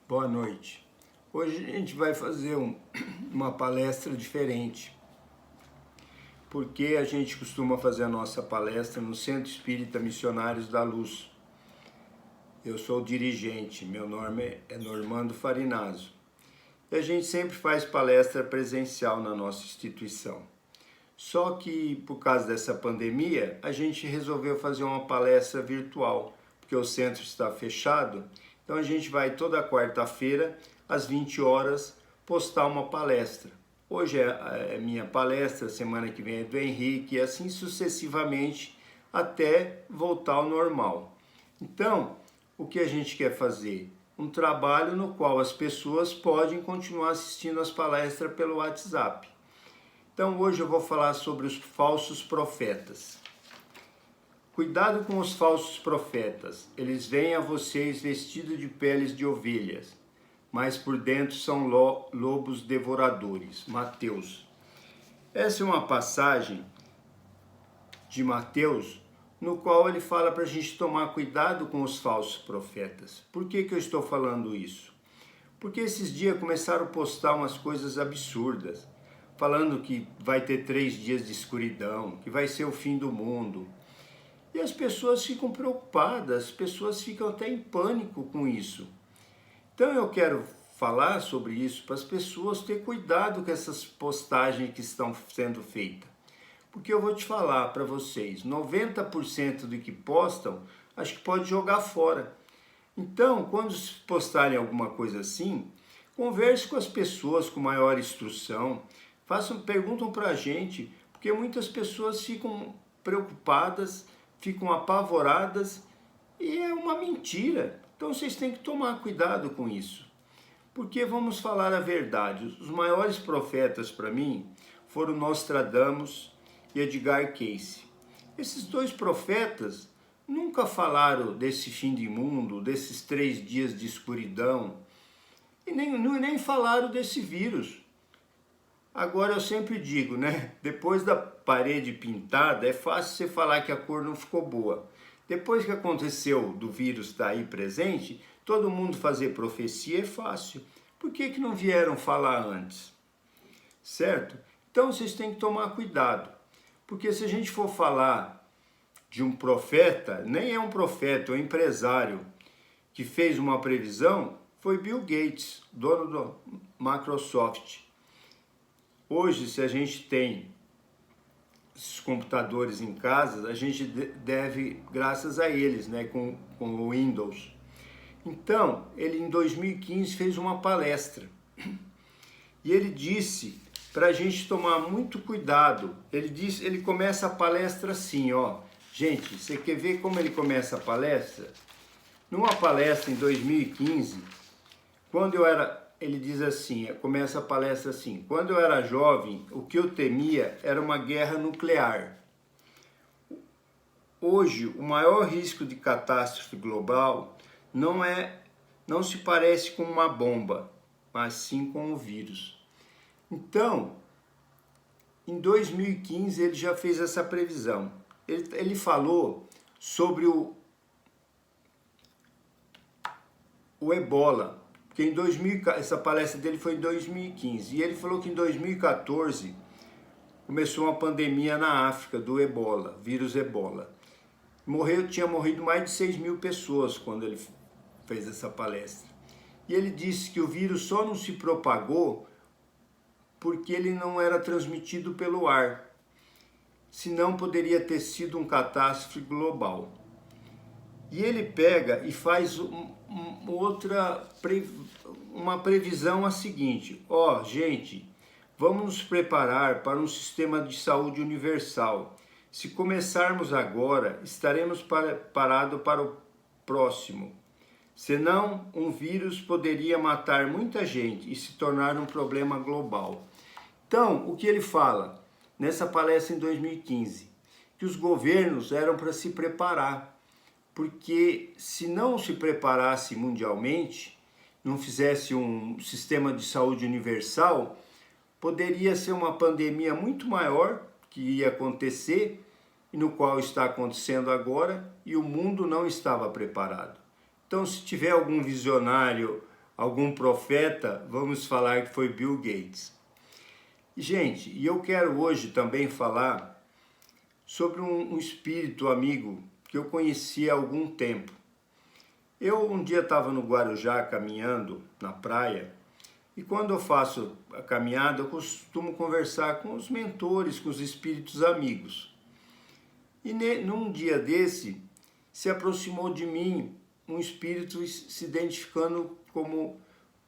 Boa noite. Hoje a gente vai fazer uma palestra diferente, porque a gente costuma fazer a nossa palestra no Centro Espírita Missionários da Luz. Eu sou o dirigente, meu nome é Normando Farinazzo. E a gente sempre faz palestra presencial na nossa instituição. Só que por causa dessa pandemia, a gente resolveu fazer uma palestra virtual, porque o centro está fechado. Então a gente vai toda quarta-feira, às 20 horas, postar uma palestra. Hoje é minha palestra, semana que vem é do Henrique, e assim sucessivamente até voltar ao normal. Então, o que a gente quer fazer? Um trabalho no qual as pessoas podem continuar assistindo as palestras pelo WhatsApp. Então hoje eu vou falar sobre os falsos profetas. Cuidado com os falsos profetas, eles vêm a vocês vestidos de peles de ovelhas, mas por dentro são lobos devoradores. Mateus. Essa é uma passagem de Mateus, no qual ele fala para a gente tomar cuidado com os falsos profetas. Por que eu estou falando isso? Porque esses dias começaram a postar umas coisas absurdas, falando que vai ter 3 dias de escuridão, que vai ser o fim do mundo. E as pessoas ficam preocupadas, as pessoas ficam até em pânico com isso. Então eu quero falar sobre isso para as pessoas ter cuidado com essas postagens que estão sendo feitas. Porque eu vou te falar para vocês, 90% do que postam, acho que pode jogar fora. Então, quando postarem alguma coisa assim, converse com as pessoas com maior instrução, perguntam para a gente, porque muitas pessoas ficam preocupadas, ficam apavoradas e é uma mentira. Então vocês têm que tomar cuidado com isso. Porque vamos falar a verdade, os maiores profetas para mim foram Nostradamus e Edgar Cayce. Esses 2 profetas nunca falaram desse fim de mundo, desses 3 dias de escuridão, e nem falaram desse vírus. Agora eu sempre digo, né? Depois da parede pintada, é fácil você falar que a cor não ficou boa. Depois que aconteceu do vírus estar aí presente, todo mundo fazer profecia é fácil. Por que não vieram falar antes? Certo? Então vocês têm que tomar cuidado. Porque se a gente for falar de um profeta, nem é um profeta, é um empresário que fez uma previsão, foi Bill Gates, dono da Microsoft. Hoje, se a gente tem esses computadores em casa, a gente deve, graças a eles, né, com o Windows. Então, ele em 2015 fez uma palestra e ele disse para a gente tomar muito cuidado. Ele começa a palestra assim, ó. Gente, você quer ver como ele começa a palestra? Numa palestra em 2015, ele diz assim, começa a palestra assim: quando eu era jovem, o que eu temia era uma guerra nuclear. Hoje, o maior risco de catástrofe global não se parece com uma bomba, mas sim com o vírus. Então, em 2015 ele já fez essa previsão. Ele falou sobre o Ebola. Porque essa palestra dele foi em 2015, e ele falou que em 2014 começou uma pandemia na África do Ebola, vírus Ebola. Tinha morrido mais de 6 mil pessoas quando ele fez essa palestra. E ele disse que o vírus só não se propagou porque ele não era transmitido pelo ar, senão poderia ter sido um catástrofe global. E ele pega e faz uma previsão a seguinte: gente, vamos nos preparar para um sistema de saúde universal. Se começarmos agora, estaremos preparados para o próximo. Senão, um vírus poderia matar muita gente e se tornar um problema global. Então, o que ele fala nessa palestra em 2015? Que os governos eram para se preparar. Porque se não se preparasse mundialmente, não fizesse um sistema de saúde universal, poderia ser uma pandemia muito maior que ia acontecer, e no qual está acontecendo agora, e o mundo não estava preparado. Então, se tiver algum visionário algum profeta, vamos falar que foi Bill Gates. Gente, e eu quero hoje também falar sobre um espírito amigo que eu conheci há algum tempo. Eu um dia estava no Guarujá caminhando na praia, e quando eu faço a caminhada eu costumo conversar com os mentores, com os espíritos amigos. E num dia desse se aproximou de mim um espírito se identificando como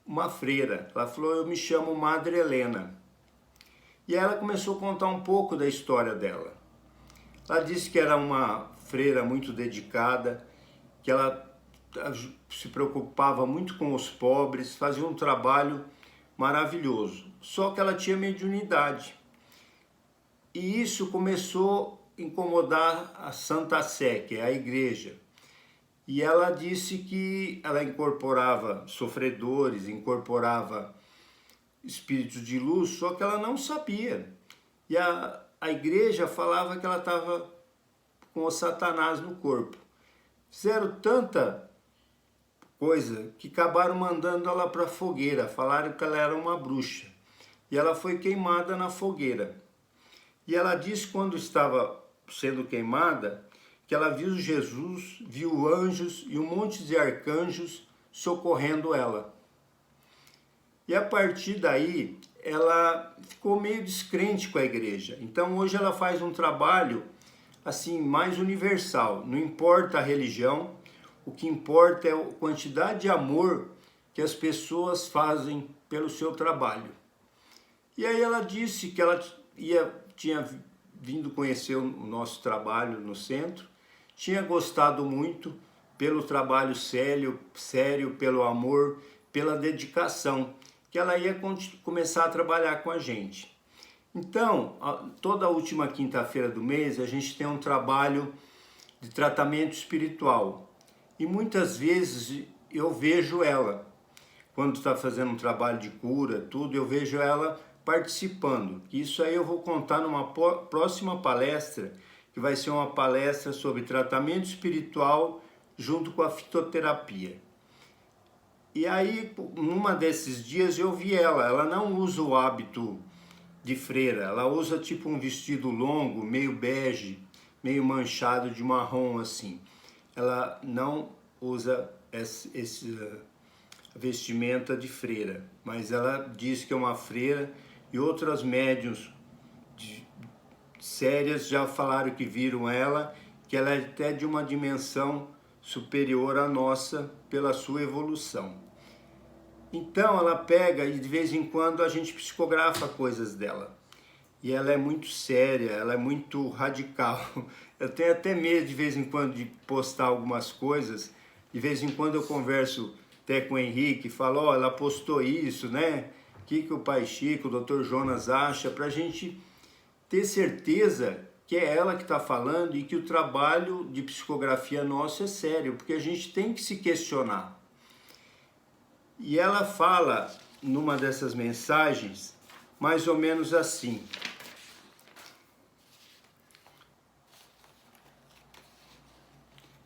uma freira. Ela falou: eu me chamo Madre Helena. E ela começou a contar um pouco da história dela. Ela disse que era uma freira muito dedicada, que ela se preocupava muito com os pobres, fazia um trabalho maravilhoso. Só que ela tinha mediunidade. E isso começou a incomodar a Santa Sé, que é a igreja. E ela disse que ela incorporava sofredores, incorporava espíritos de luz, só que ela não sabia. E a igreja falava que ela estava com o Satanás no corpo. Fizeram tanta coisa que acabaram mandando ela para a fogueira, falaram que ela era uma bruxa. E ela foi queimada na fogueira. E ela disse, quando estava sendo queimada, que ela viu Jesus, viu anjos e um monte de arcanjos socorrendo ela. E a partir daí, ela ficou meio descrente com a igreja. Então hoje ela faz um trabalho assim mais universal. Não importa a religião, o que importa é a quantidade de amor que as pessoas fazem pelo seu trabalho. E aí ela disse que ela tinha vindo conhecer o nosso trabalho no centro, tinha gostado muito pelo trabalho sério, pelo amor, pela dedicação, que ela ia começar a trabalhar com a gente. Então, toda a última quinta-feira do mês, a gente tem um trabalho de tratamento espiritual. E muitas vezes eu vejo ela, quando está fazendo um trabalho de cura, tudo, eu vejo ela participando. Isso aí eu vou contar numa próxima palestra, que vai ser uma palestra sobre tratamento espiritual junto com a fitoterapia. E aí, numa desses dias, eu vi ela não usa o hábito de freira, ela usa tipo um vestido longo, meio bege, meio manchado de marrom assim. Ela não usa esse vestimenta de freira, mas ela diz que é uma freira, e outras médiuns sérias já falaram que viram ela, que ela é até de uma dimensão superior à nossa pela sua evolução. Então ela pega e de vez em quando a gente psicografa coisas dela. E ela é muito séria, ela é muito radical. Eu tenho até medo de vez em quando de postar algumas coisas. De vez em quando eu converso até com o Henrique, falo, ó, ela postou isso, né? O que o Pai Chico, o Dr. Jonas acha? Pra gente ter certeza que é ela que está falando e que o trabalho de psicografia nosso é sério, porque a gente tem que se questionar. E ela fala, numa dessas mensagens, mais ou menos assim: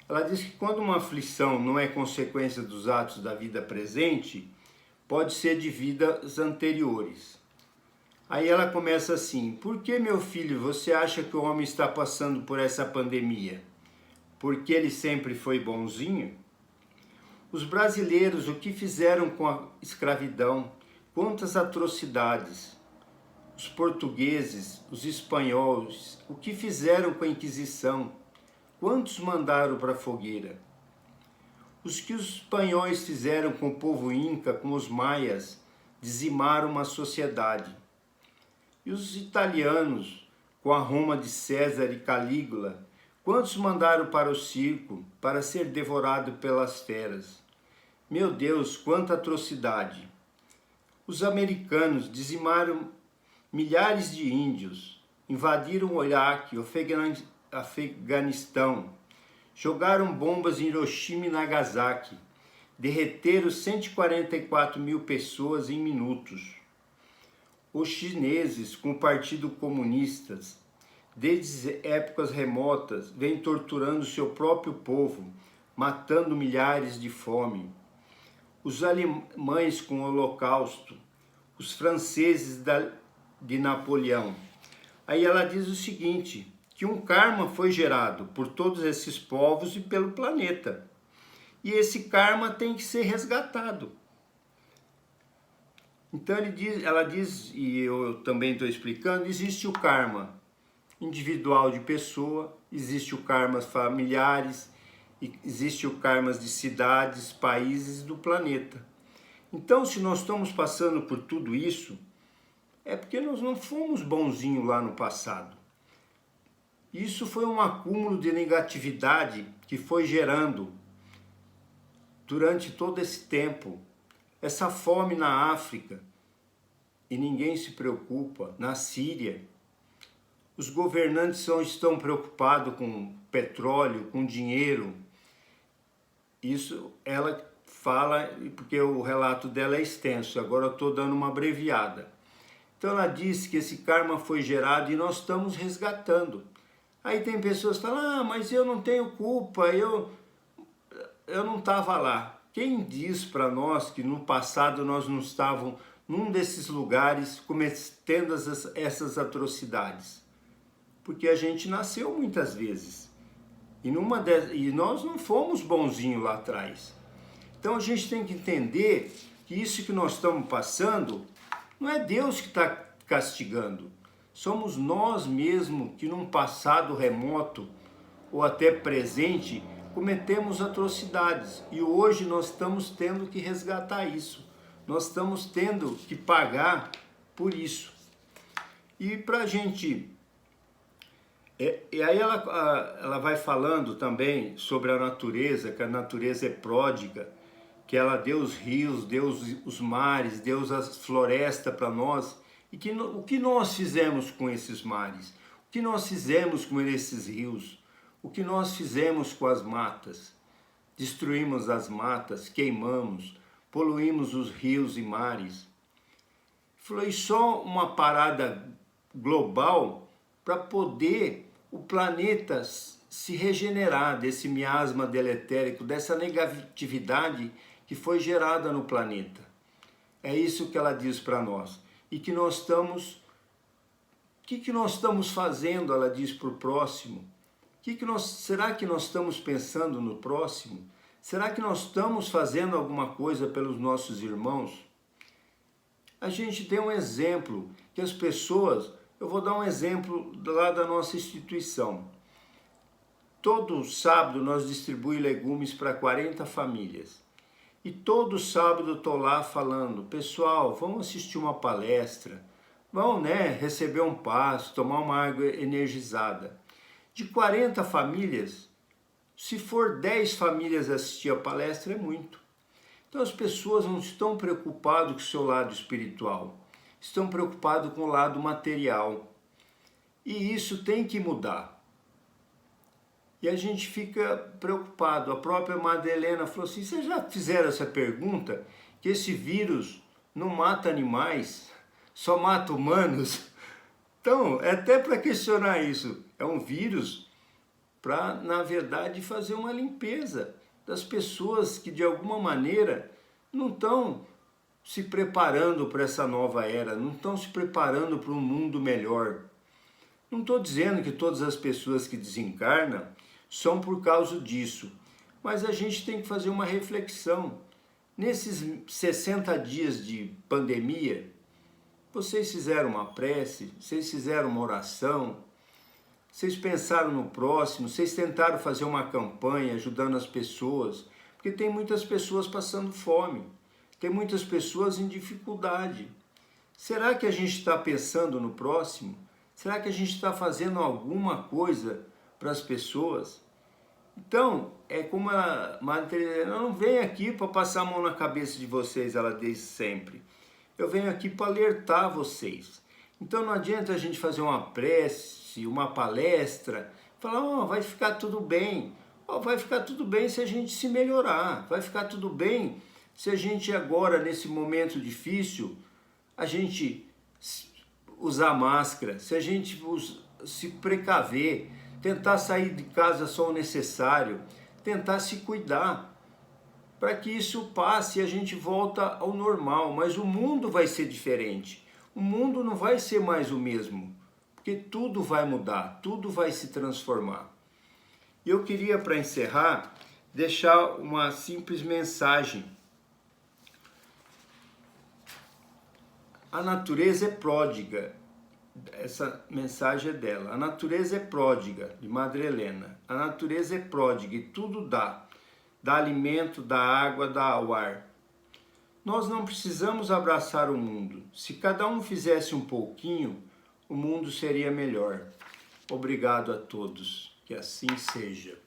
ela diz que quando uma aflição não é consequência dos atos da vida presente, pode ser de vidas anteriores. Aí ela começa assim: por que, meu filho, você acha que o homem está passando por essa pandemia? Porque ele sempre foi bonzinho? Os brasileiros, o que fizeram com a escravidão? Quantas atrocidades! Os portugueses, os espanhóis, o que fizeram com a Inquisição? Quantos mandaram para a fogueira? Os que os espanhóis fizeram com o povo inca, com os maias, dizimaram uma sociedade. E os italianos, com a Roma de César e Calígula, quantos mandaram para o circo, para ser devorado pelas feras? Meu Deus, quanta atrocidade! Os americanos dizimaram milhares de índios, invadiram o Iraque, o Afeganistão, jogaram bombas em Hiroshima e Nagasaki, derreteram 144 mil pessoas em minutos. Os chineses, com o Partido Comunista, desde épocas remotas, vêm torturando seu próprio povo, matando milhares de fome. os alemães com o Holocausto, os franceses de Napoleão. Aí ela diz o seguinte, que um karma foi gerado por todos esses povos e pelo planeta. E esse karma tem que ser resgatado. Então ela diz, e eu também estou explicando, existe o karma individual de pessoa, existe o karma familiares, existe o karma de cidades, países do planeta. Então, se nós estamos passando por tudo isso, é porque nós não fomos bonzinhos lá no passado. Isso foi um acúmulo de negatividade que foi gerando durante todo esse tempo. Essa fome na África, e ninguém se preocupa, na Síria. Os governantes estão preocupados com petróleo, com dinheiro. Isso ela fala, porque o relato dela é extenso, agora eu estou dando uma abreviada. Então ela diz que esse karma foi gerado e nós estamos resgatando. Aí tem pessoas que falam, mas eu não tenho culpa, eu não estava lá. Quem diz para nós que no passado nós não estávamos num desses lugares cometendo essas atrocidades? Porque a gente nasceu muitas vezes. E nós não fomos bonzinhos lá atrás. Então a gente tem que entender que isso que nós estamos passando não é Deus que está castigando. Somos nós mesmos que num passado remoto ou até presente cometemos atrocidades. E hoje nós estamos tendo que resgatar isso. Nós estamos tendo que pagar por isso. E para a gente... E aí ela vai falando também sobre a natureza, que a natureza é pródiga, que ela deu os rios, deu os mares, deu as florestas para nós. E o que nós fizemos com esses mares? O que nós fizemos com esses rios? O que nós fizemos com as matas? Destruímos as matas, queimamos, poluímos os rios e mares. Foi só uma parada global para poder o planeta se regenerar desse miasma deletérico, dessa negatividade que foi gerada no planeta. É isso que ela diz para nós. E que nós estamos... O que nós estamos fazendo, ela diz, para o próximo? Será que nós estamos pensando no próximo? Será que nós estamos fazendo alguma coisa pelos nossos irmãos? A gente tem um exemplo, que as pessoas... Eu vou dar um exemplo lá da nossa instituição. Todo sábado nós distribuímos legumes para 40 famílias. E todo sábado eu estou lá falando, pessoal, vamos assistir uma palestra, vão, receber um passo, tomar uma água energizada. De 40 famílias, se for 10 famílias assistir a palestra, é muito. Então as pessoas não estão preocupadas com o seu lado espiritual, estão preocupados com o lado material. E isso tem que mudar. E a gente fica preocupado. A própria Madalena falou assim, vocês já fizeram essa pergunta? Que esse vírus não mata animais, só mata humanos? Então, é até para questionar isso. É um vírus para, na verdade, fazer uma limpeza das pessoas que, de alguma maneira, não estão se preparando para essa nova era, não estão se preparando para um mundo melhor. Não estou dizendo que todas as pessoas que desencarnam são por causa disso, mas a gente tem que fazer uma reflexão. Nesses 60 dias de pandemia, vocês fizeram uma prece, vocês fizeram uma oração, vocês pensaram no próximo, vocês tentaram fazer uma campanha ajudando as pessoas, porque tem muitas pessoas passando fome, tem muitas pessoas em dificuldade. Será que a gente está pensando no próximo? Será que a gente está fazendo alguma coisa para as pessoas? Então, é como a Madre Teresa, eu não venho aqui para passar a mão na cabeça de vocês, ela diz sempre. Eu venho aqui para alertar vocês. Então não adianta a gente fazer uma prece, uma palestra, falar, vai ficar tudo bem. Vai ficar tudo bem se a gente se melhorar, vai ficar tudo bem se a gente agora, nesse momento difícil, a gente usar máscara, se a gente se precaver, tentar sair de casa só o necessário, tentar se cuidar. para que isso passe e a gente volta ao normal. Mas o mundo vai ser diferente. O mundo não vai ser mais o mesmo, porque tudo vai mudar, tudo vai se transformar. E eu queria, para encerrar, deixar uma simples mensagem. A natureza é pródiga. Essa mensagem é dela. A natureza é pródiga, de Madre Helena. A natureza é pródiga e tudo dá. Dá alimento, dá água, dá o ar. Nós não precisamos abraçar o mundo. Se cada um fizesse um pouquinho, o mundo seria melhor. Obrigado a todos. Que assim seja.